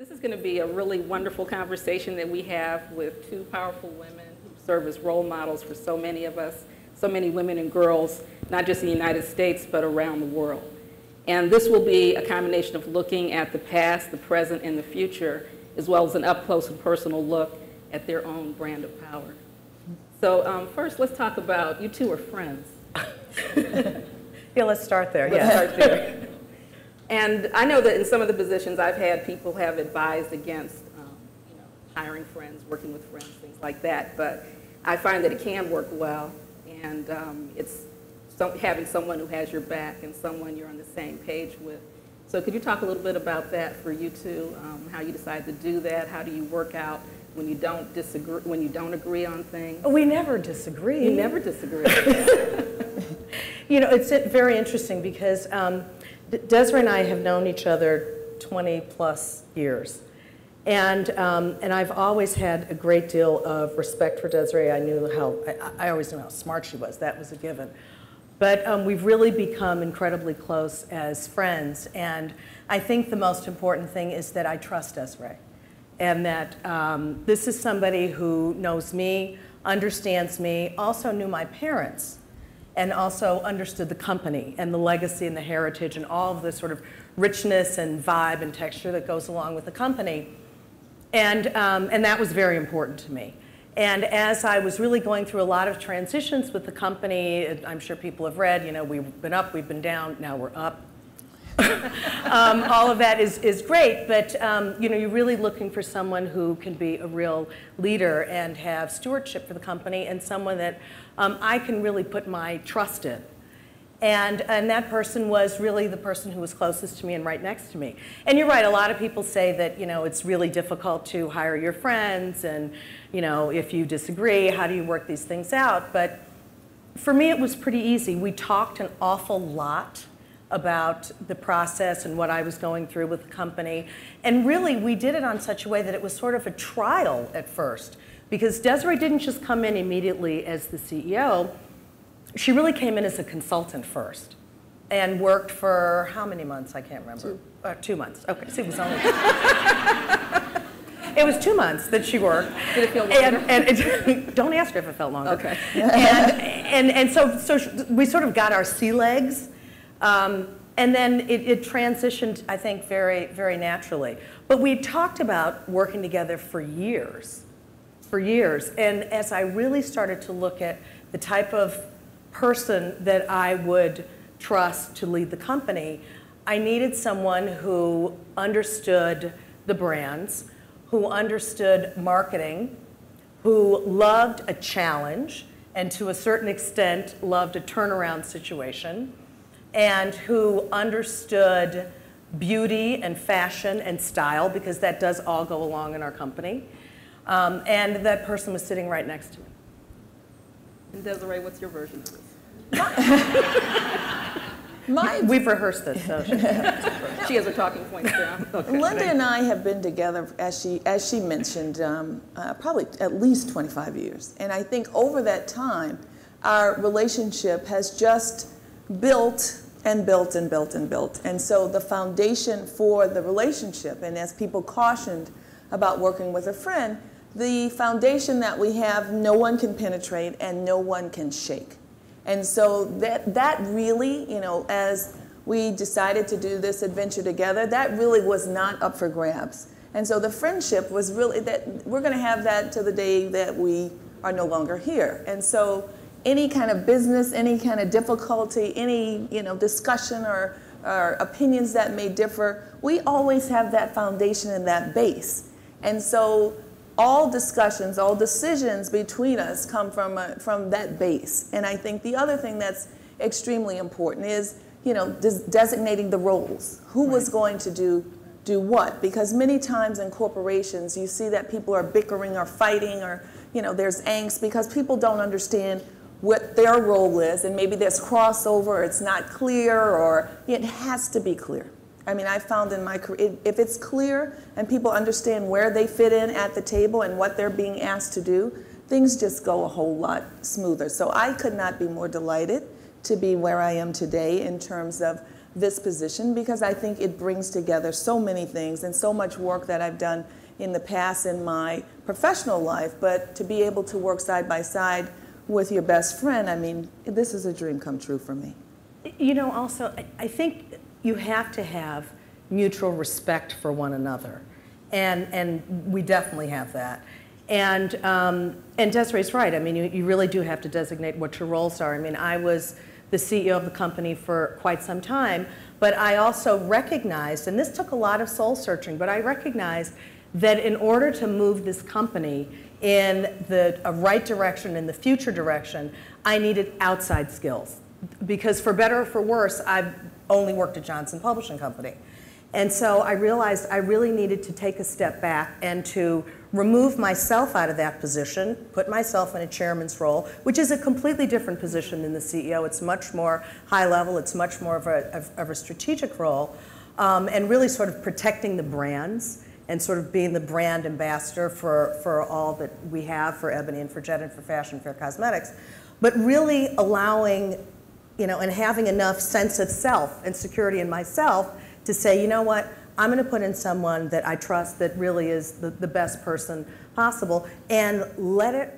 This is going to be a really wonderful conversation that we have with two powerful women who serve as role models for so many of us, so many women and girls, not just in the United States, but around the world. And this will be a combination of looking at the past, the present, and the future, as well as an up-close and personal look at their own brand of power. So first, let's talk about, you two are friends. Yeah, let's start there. Let's start there. And I know that in some of the positions I've had, people have advised against hiring friends, working with friends, things like that. But I find that it can work well, and it's having someone who has your back and someone you're on the same page with. So could you talk a little bit about that for you two, how you decide to do that? How do you work out when you don't disagree, when you don't agree on things? We never disagree. You never disagree. You know, it's very interesting because Desiree and I have known each other 20 plus years. And I've always had a great deal of respect for Desiree. I always knew how smart she was. That was a given. But we've really become incredibly close as friends. And I think the most important thing is that I trust Desiree. And that this is somebody who knows me, understands me, also knew my parents, and also understood the company and the legacy and the heritage and all of the sort of richness and vibe and texture that goes along with the company. And that was very important to me. And as I was really going through a lot of transitions with the company, I'm sure people have read, you know, we've been up, we've been down, now we're up. All of that is great, but you know, you're really looking for someone who can be a real leader and have stewardship for the company, and someone that I can really put my trust in. And that person was really the person who was closest to me and right next to me. And you're right, a lot of people say that, you know, it's really difficult to hire your friends, and, you know, if you disagree, how do you work these things out? But for me, it was pretty easy. We talked an awful lot about the process and what I was going through with the company. And really, we did it on such a way that it was sort of a trial at first, because Desiree didn't just come in immediately as the CEO. She really came in as a consultant first and worked for how many months? I can't remember. 2 months. Okay, so it was only... It was 2 months that she worked. Did it feel longer? And don't ask her if it felt longer. Okay. And so we sort of got our sea legs. And then it transitioned, I think, very, very naturally. But we talked about working together for years. And as I really started to look at the type of person that I would trust to lead the company, I needed someone who understood the brands, who understood marketing, who loved a challenge, and to a certain extent loved a turnaround situation, and who understood beauty and fashion and style, because that does all go along in our company. And that person was sitting right next to me. And Desiree, what's your version of this? We've rehearsed this, so she has her talking points down. Okay. Linda and I have been together, as she mentioned, probably at least 25 years. And I think over that time, our relationship has just built and built and built and built. And so the foundation for the relationship, and as people cautioned about working with a friend, the foundation that we have, no one can penetrate and no one can shake. And so that really, you know, as we decided to do this adventure together, that really was not up for grabs. And so the friendship was really that we're going to have that to the day that we are no longer here. And so any kind of business, any kind of difficulty, any, you know, discussion or opinions that may differ, we always have that foundation and that base. And so all discussions, all decisions between us come from that base. And I think the other thing that's extremely important is, you know, designating the roles. Who was going to do what? Because many times in corporations, you see that people are bickering or fighting, or, you know, there's angst because people don't understand what their role is, and maybe there's crossover, or it's not clear, or it has to be clear. I mean, I found in my career, if it's clear and people understand where they fit in at the table and what they're being asked to do, things just go a whole lot smoother. So I could not be more delighted to be where I am today in terms of this position, because I think it brings together so many things and so much work that I've done in the past in my professional life. But to be able to work side by side with your best friend, I mean, this is a dream come true for me. You know, also, I think you have to have mutual respect for one another, and we definitely have that. And Desiree's right. I mean, you really do have to designate what your roles are. I mean, I was the CEO of the company for quite some time, but I also recognized, and this took a lot of soul searching, but I recognized that in order to move this company in a right direction, in the future direction, I needed outside skills. Because for better or for worse, I've only worked at Johnson Publishing Company. And so I realized I really needed to take a step back and to remove myself out of that position, put myself in a chairman's role, which is a completely different position than the CEO. It's much more high level, it's much more of a strategic role, and really sort of protecting the brands and sort of being the brand ambassador for all that we have for Ebony and for Jet and for Fashion Fair Cosmetics, but really allowing, you know, and having enough sense of self and security in myself to say, you know what, I'm going to put in someone that I trust that really is the best person possible, and let it